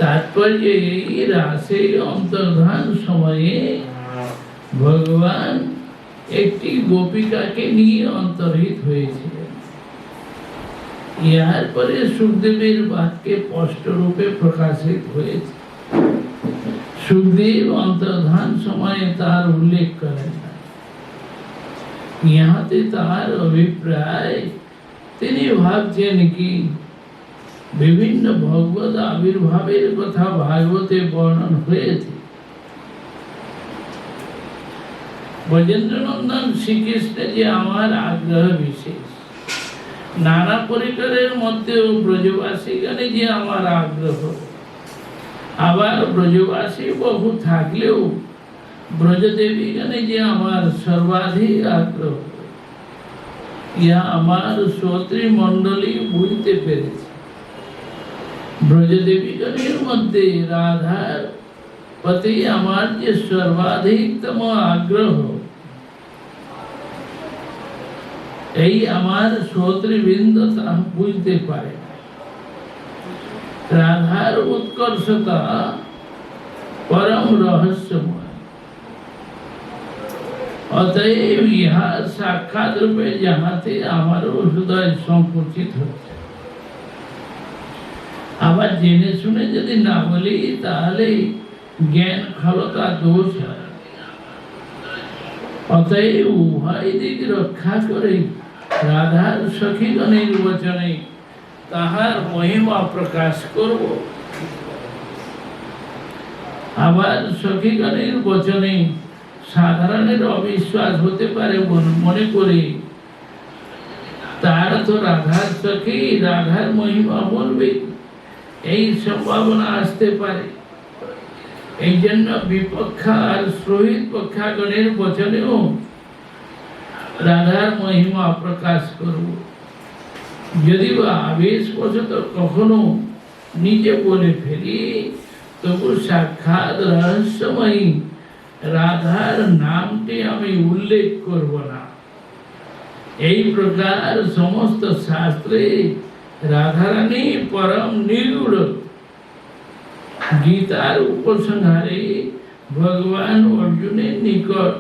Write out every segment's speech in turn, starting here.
तात्पर्य रासे अंतर्धान समये भगवान একটি গোপিকাকে নিয়ে অন্তর্হিত হয়েছিলেন। ইহার পরে সুখদেবের বাক্যে স্পষ্ট রূপে প্রকাশিত হয়েছে। সুখদেব অন্তর্ধান সময়ে তার উল্লেখ করেন না। ইহাতে তার অভিপ্রায় তিনি ভাবছেন কি বিভিন্ন ভগবত আবির্ভাবের কথা ভাগবতে বর্ণন হয়েছে। ব্রজেন্দ্রনন্দন শ্রীকৃষ্ণের যে আমার আগ্রহ বিশেষ, নানা পরিকরের মধ্যেও ব্রজবাসীগণে যে আমার আগ্রহ, আবার ব্রজবাসী বহু থাকলেও ব্রজদেবীগণে যে আমার সর্বাধিক আগ্রহ, ইহা আমার শ্রোত্রী মণ্ডলী বুঝতে পেরেছে। ব্রজদেবীগণের মধ্যে রাধার প্রতি আমার যে সর্বাধিকতম আগ্রহ, এই আমার শ্রোতৃবৃন্দ তা বুঝতে পারে। রাধার উৎকর্ষতা পরম রহস্যময়, অতএব ইহা সাক্ষাৎ রূপে জানাতে আমারও হৃদয় সংকুচিত হচ্ছে। আবার জেনে শুনে যদি না বলি তাহলে জ্ঞান খলতা দোষ হয়। অতএব উভয় দিক রক্ষা করে রাধার সখীগণের বচনে তাহার মহিমা প্রকাশ করব। আবার সখীগণের বচনে সাধারণের অবিশ্বাস হতে পারে মনে করে তার তো রাধার সখী রাধার মহিমা বলবে, এই সম্ভাবনা আসতে পারে। এই জন্য বিপক্ষা আর সহিত পক্ষাগণের বচনেও রাধার মহিমা প্রকাশ করব। যদি বা আবেশবশত কখনো নিজে বলে ফেলি, তবু সাক্ষাৎ রহস্যময়ী রাধার নামটি আমি উল্লেখ করব না। এই প্রকার সমস্ত শাস্ত্রে রাধারানী পরম নিগূঢ়। গীতার উপসংহারে ভগবান অর্জুনের নিকট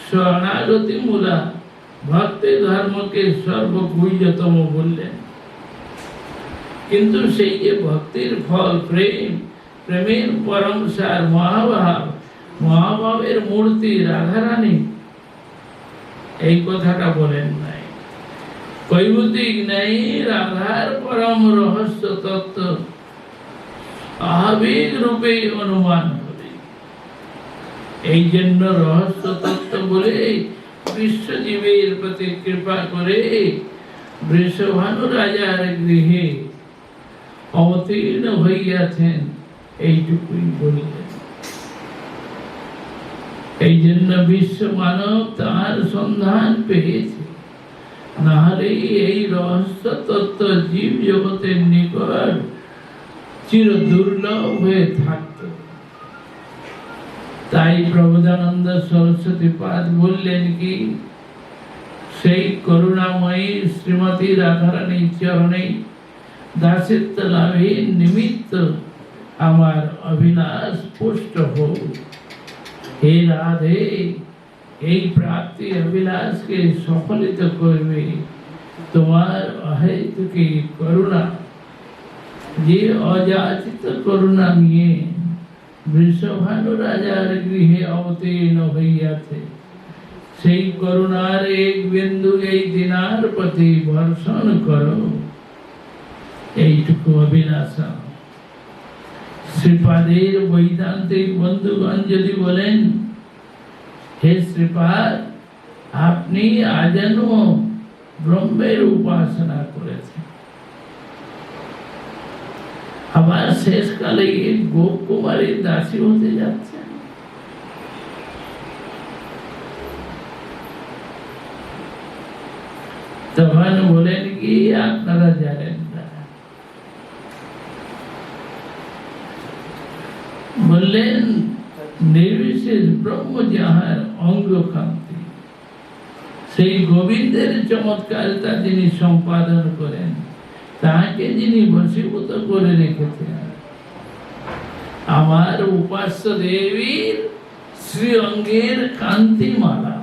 শরণাগতি মূলা ভক্তি ধর্মকে সর্বগুহ্যতম বললেন। কিন্তু সেই যে ভক্তির ফল প্রেম, প্রেমের পরম সার মহাভাব, মহাভাবের মূর্তি রাধারানী, এই কথাটা বলেন নাই। কৈবতিক নেই রাধার পরম রহস্য তত্ত্ব আবেগ রূপে অনুমান হবে। এই জন্য রহস্য তত্ত্ব বলে বিশ্বজীবের প্রতি কৃপা করে বৃষভানু রাজার গৃহে অবতীর্ণ হইয়াছেন, এইটুকুই বলিলেন। এই জন্য বিশ্ব মানব তার সন্ধান পেয়েছে, নাহলে এই রহস্য তত্ত্ব জীব জগতের নিকট চির দুর্লভ হয়ে থাকত। তাই প্রবোধানন্দ সরস্বতী পাদ বললেন কি, সেই করুণাময়ী শ্রীমতী রাধারানীর চরণে দাসিত্ব লাভের নিমিত্ত আমার অভিলাষ পুষ্ট হোক। হে রাধে, এই প্রাপ্তি অভিলাষকে সফলিত করবে তোমার অহেতুকী করুণা। যে অযাচিত করুণা নিয়ে বৃষভানু রাজার গৃহে অবতীর্ণ হইয়াছে, সেই করুণার এক বিন্দু এই দিনার প্রতি বর্ষণ করো, এইটুকু অভিলাষা। শ্রীপাদের বৈদান্তিক বন্ধুগণ যদি বলেন, হে শ্রীপাদ, আপনি আজন্ম ব্রহ্মের উপাসনা করেছেন, আবার শেষকালে গোপ কুমারীর দাসী হতে যাচ্ছেন, তখন বলেন কি আপনারা জানেন না। বললেন নির্বিশেষ ব্রহ্ম যাহার অঙ্গ কান্তি, সেই গোবিন্দের চমৎকারিতা যিনি সম্পাদন করেন, তাকে যিনি বশীভূত করে রেখেছেন, আমার উপাস্য দেবীর শ্রী অঙ্গের কান্তিমালা।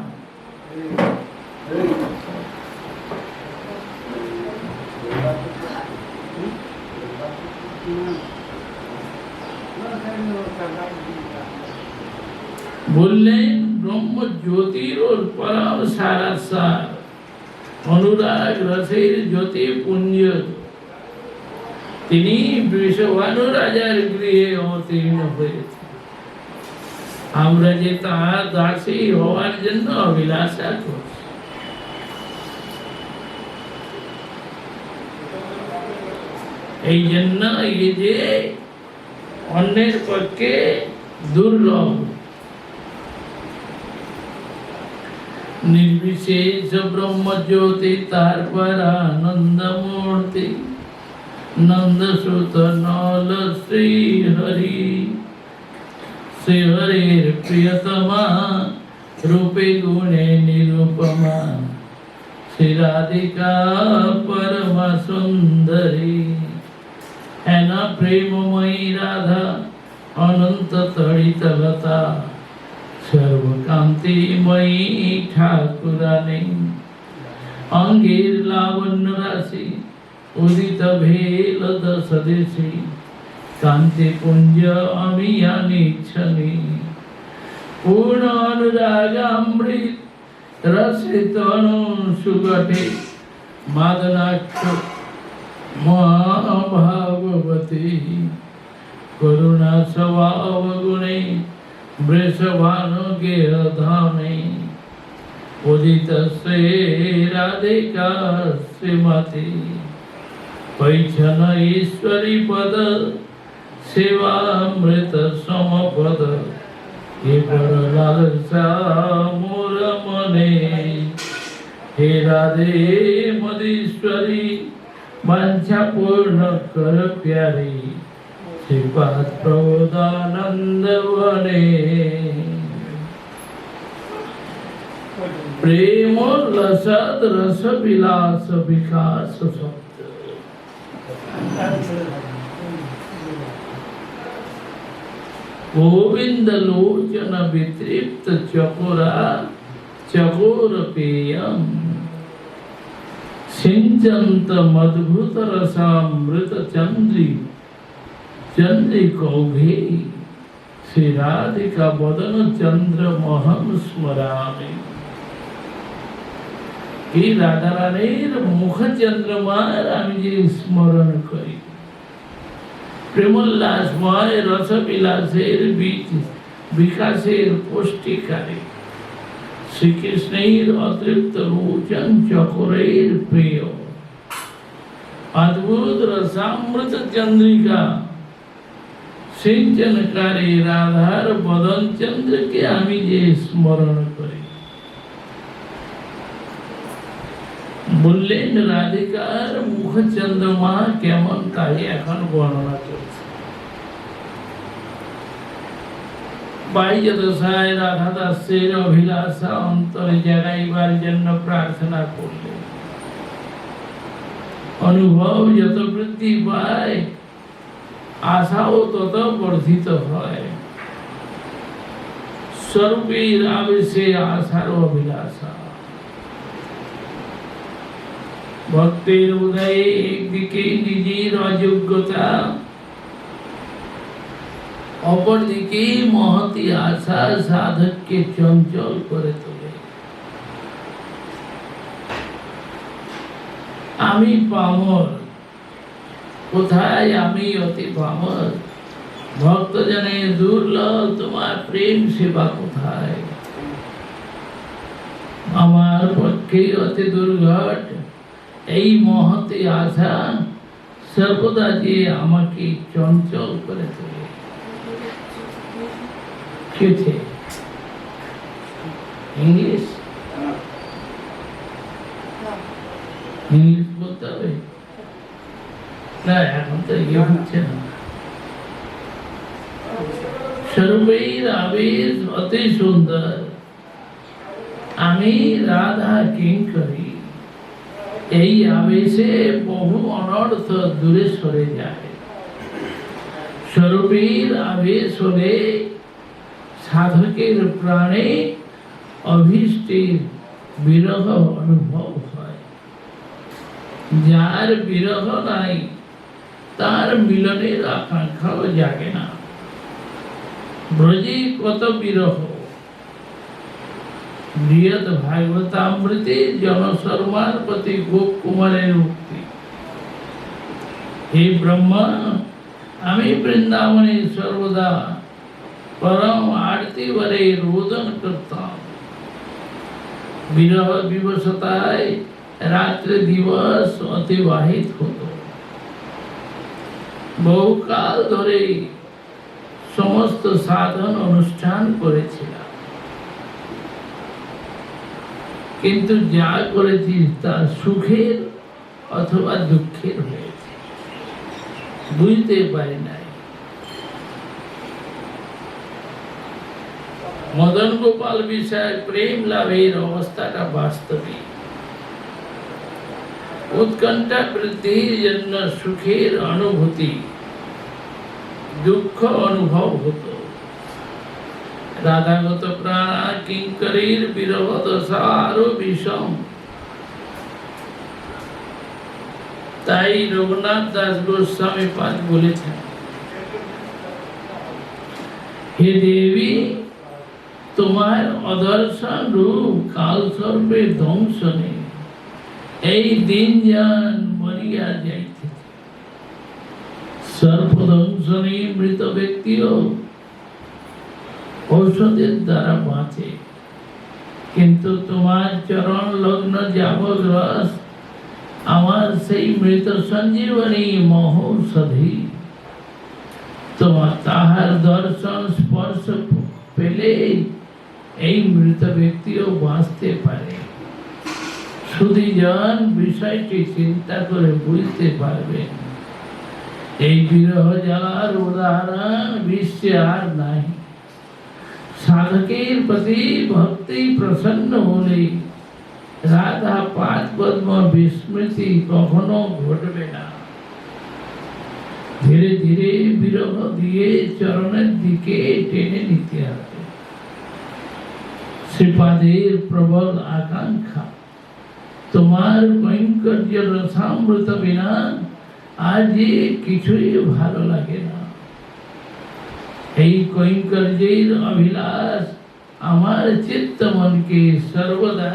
বললেন ব্রহ্ম জ্যোতির ওর পরম সারাসার, অনুরাগ রসের জ্যোতি পুঞ্জ। তিনি বৃষভানু রাজার গৃহে অবতীর্ণ হয়েছে। আমরা যে তার দাসী হওয়ার জন্য অভিলাষা করছি। এই জন্য এই যে অন্যের পক্ষে দুর্লভ। निर्विशेष ब्रह्म ज्योति तारपर आनंद मूर्ति नंद सुत नौल श्री हरि श्री हरिर प्रियतमा रूपे गुणे निरूपमा श्री राधिका परम सुंदरी है न प्रेममयी राधा अनंत तड़ित लता सर्वकांतिमयी ठाकुरानी अंगेर लावण्य राशि उदित भेल दश देशी कांति पुंज अमियानी छनी पूर्ण अनुरागामृत रसित अनु सुगटे मादनाक्ष महाभागवती करुणा स्वभाव गुणे वृषभानु गेह धामे उदित से राधिका श्रीमती पैछन ईश्वरी पद सेवामृत समपद हे पर लालसा मोर मने हे राधे मदीश्वरी वांछा पूर्ण कर प्यारी श्रीपाद प्रबोधानंद बने प्रेम लसद रस विलास विकास शब्द गोविंद लोचन वितृप्त चकोरा चकोर पेयम सिंचंत मद्भुत रसामृत चंद्री चंद्रिकौघे श्री राधिका बदन चंद्र महम स्मरामि कि राधा रानीर मुख चंद्रमार आमी जे स्मरण करी प्रेमोल्लासमय रस विलासेर बीच विकासेर पुष्टिकारी श्री कृष्णेर अतृप्त लोचन चकोरेर प्रिय अद्भुत रसामृत चंद्रिका सिंचनकारी राधार बदन चंद्र के आमी जे स्मरण करी বললেন রাধিকার মুখ চন্দ্রমা কেমন তাই এখন বর্ণনা করছে। বাহ্য দশায় রাধা দাসের অভিলাষা অন্তরে জাগাইবার জন্য প্রার্থনা করলেন। অনুভব যত বৃদ্ধি পায় আশাও তত বর্ধিত হয়। স্বরূপের আবেশে আশার অভিলাষা ভক্তের উদয়ে একদিকে নিজের অযোগ্যতা অপরদিকে মহতি আশা সাধককে চঞ্চল করে তোলে। আমি পামর, কোথায় আমি অতি পামর, ভক্তজনের দুর্লভ তোমার প্রেম সেবা কোথায়। আমার পক্ষে অতি দুর্ঘট এই মহতি আশা সর্বদা যে আমাকে চঞ্চল করে তোলে। ইংলিশ ইংলিশ বলতে হবে না, এখন তো ইয়ে হচ্ছে না। স্বরূপের আবেশ অতি সুন্দর, আমি রাধা কিঙ্করী। এই আবেশে বহু অনর্থ দূরে সরে যায়। স্বরূপের আবেশ হলে সাধকের প্রাণে অভীষ্টের বিরহ অনুভব হয়। যার বিরহ নাই তার মিলনের আকাঙ্ক্ষাও জাগে না। ব্রজে কত বিরহ। বৃহৎ ভাগবতামৃতে জনশর্মার প্রতি গোপ কুমারের উক্তি, হে ব্রহ্মা, আমি বৃন্দাবনে সর্বদা परम आरती वरे रोदन करता हूँ। विरह विवशताय रात्रि दिवस अतिवाहित होतो। बहुकाल धरे समस्त साधन अनुष्ठान करेছিলাম, কিন্তু যা করেছি তা সুখের অথবা দুঃখের হয়েছে বুঝতে পারি নাই। मदन गोपाल विषय प्रेम लाभेर अवस्थाटा वास्तविक। उत्कंठा वृद्धिर जन्य सुखेर अनुभूति दुख अनुभव हतो। राधागत प्राणा किंकरीर विरह दशा आरो विषम। ताई रघुनाथ दास गोस्वामी पाद बोलेছেন, हे देवी, তোমার অদর্শন রূপ কাল সর্পের দংশনে এই দিন যান মরিয়া যাইতেছে। সর্প দংশনে মৃত ব্যক্তিও ঔষধের দ্বারা বাঁচে, কিন্তু তোমার চরণ লগ্ন যাবৎ রস আমার সেই মৃত সঞ্জীবনী মহৌষধি। তোমার তাহার দর্শন স্পর্শ পেলে এই মৃত ব্যক্তিও বাঁচতে পারে। সুধীজন বিষয়টি চিন্তা করে বুঝতে পারবেন। এই বিরহ জ্বালার উদাহরণ বিশ্বে আর নাই। সাধকের প্রতি ভক্তি প্রসন্ন হলে রাধা পাদ পদ্ম বিস্মৃতি কখনো ঘটবে না। ধীরে ধীরে বিরহ দিয়ে চরণের দিকে টেনে নিতে হবে। শ্রীপাদের প্রবল আকাঙ্ক্ষা, তোমার কৈঙ্কর্য রসামৃত বিনা আজ কিছুই ভালো লাগে না। এই কৈঙ্কর্যের অভিলাষ আমার চিত্ত মনকে সর্বদা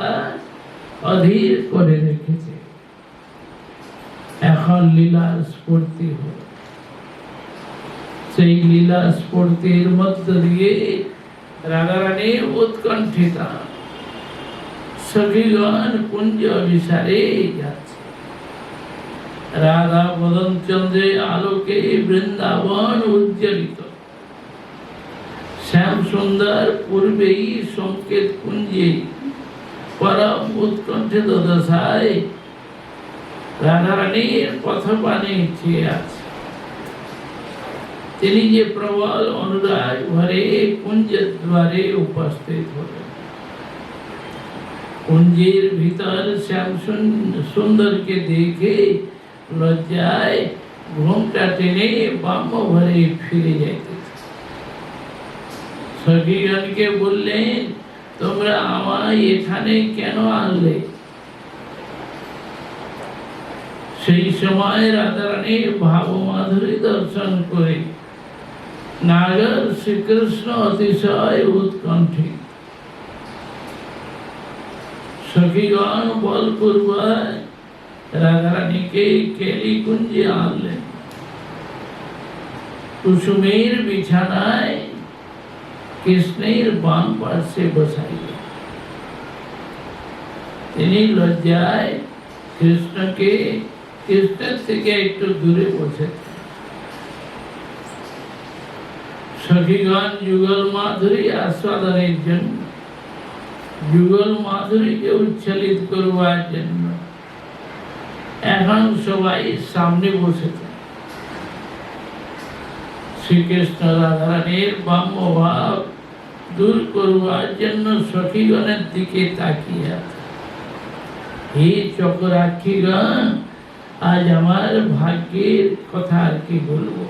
অধীর করে রেখেছে। এখন লীলার স্ফূর্তি হল। সেই লীলা স্ফূর্তির মধ্য দিয়ে রাধারানী উৎকণ্ঠিতা। সখীগণ কুঞ্জ অভিসারে যাচ্ছে। রাধা বদন চন্দ্রের আলোকে বৃন্দাবন উজ্জ্বলিত। শ্যাম সুন্দর পূর্বেই সংকেত কুঞ্জে পরম উৎকণ্ঠিত দশায় রাধারানীর পথপানে চেয়ে আছে। তিনি যে প্রবল অনুরাগ ভরে কুঞ্জের দ্বারে উপস্থিত হলেন। কুঞ্জের ভিতর শ্যাম সুন্দরকে দেখে লজ্জায় ঘোমটা টেনে বাম ভরে ফিরে যাইতেছে। সখীগণকে বললেন, তোমরা আমায় এখানে কেন আনলে? সেই সময় রাধারানী ভাব মাধুরী দর্শন করে নাগর শ্রীকৃষ্ণ অতিশয় উৎকণ্ঠিত। সখীগণ বলপূর্বক রাধারানীকে কেলি কুঞ্জে আনলেন। কুসুমের বিছানায় কৃষ্ণের বাম পার্শ্বে বসাইলেন। তিনি লজ্জায় কৃষ্ণের থেকে একটু দূরে বসেছেন। সখীগণ যুগল মাধুরী আস্বাদনের জন্য, যুগল মাধুরীকে উচ্ছ্বলিত করবার জন্য এখন সবাই সামনে বসেছে। শ্রীকৃষ্ণ রাধারানীর বাম্য ভাব দূর করবার জন্য সখীগণের দিকে তাকিয়ে আছে। হে চক্রাক্ষীগণ, আজ আমার ভাগ্যের কথা আর কি বলবো।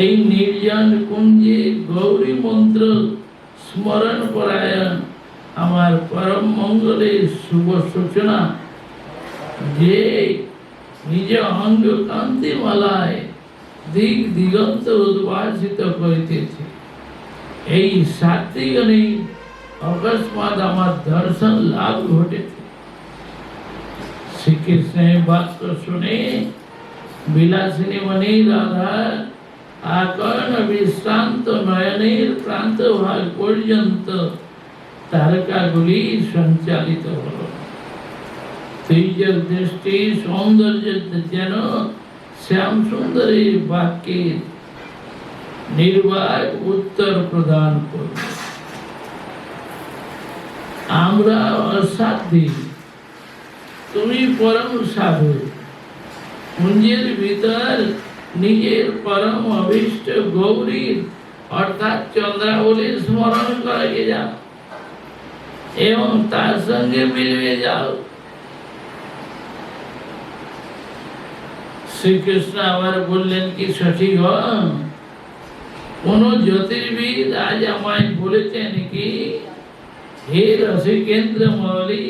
এই নির্জন কুঞ্জে গৌরী মন্ত্র স্মরণ পরায়ণ আমার পরম মঙ্গলের শুভ সূচনা, যে নিজ অঙ্গ কান্তি মালায় দিক দিগন্ত উদ্ভাসিত করিতেছে। এই সাত্বিগণে অকস্মাৎ আমার দর্শন লাভ ঘটেছে। শ্রীকৃষ্ণের বাক্য শুনে বিলাসিনী মণি রাধা আকর্ণ বিশ্রান্ত নয়নের প্রান্ত ভাগ পর্যন্ত তারকাগুলি সঞ্চালিত হল। তেজের দৃষ্টি সৌন্দর্য যেন শ্যাম সুন্দরীর বাক্যের নির্বাক উত্তর প্রদান করল। আমরা অসাধ্যী, তুমি পরম সাধু। কুঞ্জের ভিতর নিজের পরম অভীষ্ট গৌরীর অর্থাৎ চন্দ্রাবলীর স্মরণ করে যাও এবং তার সঙ্গে মিলিয়ে যাও। শ্রীকৃষ্ণ আবার বললেন কি সঠিক কোন জ্যোতির্বিদ আজ আমায় বলেছেন কি, হে রসিকেন্দ্র মৌলি,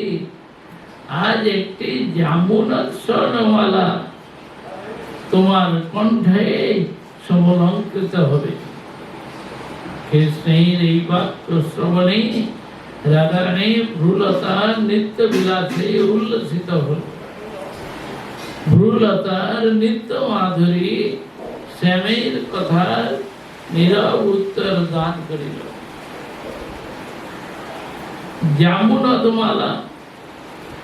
আজ একটি জামুনত স্বর্ণমালা তোমার কণ্ঠে সমলঙ্কৃত হবে। কৃষ্ণের এই বাক্য শ্রবণে রাধারানী ভ্রুলতার নিত্য বিলাসে উল্লসিত হল। ভ্রুলতার নিত্য মাধুরী শ্যামের কথার নীরব উত্তর দান করিল। জামুনত মালা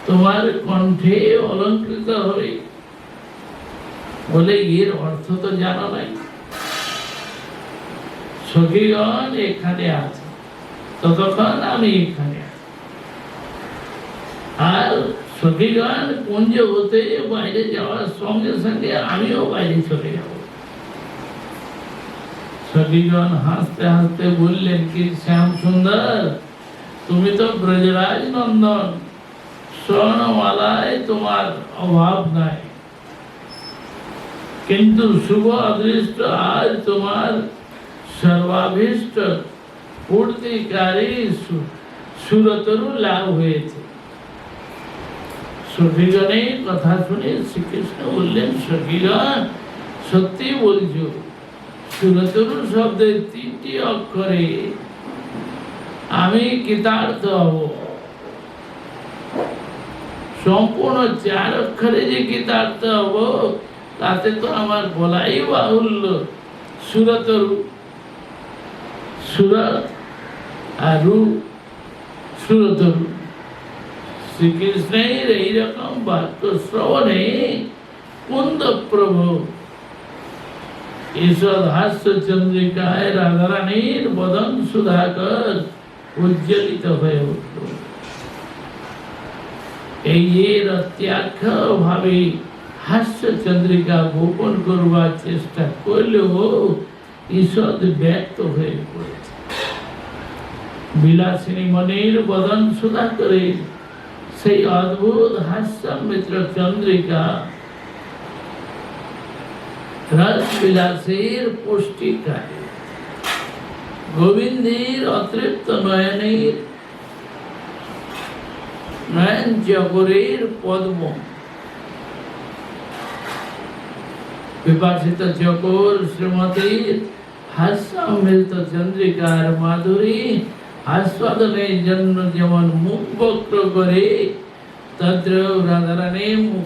তোমার কণ্ঠে অলঙ্কৃত হবে বলে এর অর্থ তো জানা নাই। সখীগণ এখানে আছে, ততক্ষণ আমি এখানে আছি। আর সখীগণ কুঞ্জ হতে বাইরে যাওয়ার সঙ্গে সঙ্গে আমিও বাইরে চলে যাব। সখীগণ হাসতে হাসতে বললেন কি, শ্যাম সুন্দর, তুমি তো ব্রজরাজ নন্দন, স্বর্ণমালায় তোমার অভাব নাই, কিন্তু শুভ অদৃষ্ট আজ তোমার সর্বাভীষ্ট পূর্তিকারী সুরতরু লাভ হয়েছে। সখীগণের কথা শুনে শ্রীকৃষ্ণ বললেন, সখীগণ সত্যি বলছ, সুরতরু শব্দের 3টি অক্ষরে আমি কৃতার্থ হব। সম্পূর্ণ 4 অক্ষরে যে কৃতার্থ হব তাতে তো আমার বলাই বাহুল্য। সুরতরু, সুরত আর রূ, সুরতরু। শ্রীকৃষ্ণের এইরকম বাক্য শ্রবণে কুন্দ প্রভু ঈশ্বর হাস্য চন্দ্রিকায় রাধারানীর বদন সুধাকর উজ্জ্বলিত হয়ে উঠল। এই এর অত্যাখ্য ভাবে হাস্য চন্দ্রিকা গোপন করবার চেষ্টা করলেও ঈষৎ ব্যক্ত হয়ে পড়েছে। বিলাসিনী মনির বদন সুধা করে সেই অদ্ভুত হাস্যমিত্র চন্দ্রিকা রস বিলাসের পুষ্টিকারী, গোবিন্দের অতৃপ্ত নয়নের নয়ন জগরের পদ্ম, বিপাসিত চকর শ্রীমতীর হাস্যামৃত চন্দ্রিকার মাধুরী আস্বাদনের জন্য যেমন মুখ বক্র করে, তদ্রূপ রাধারানী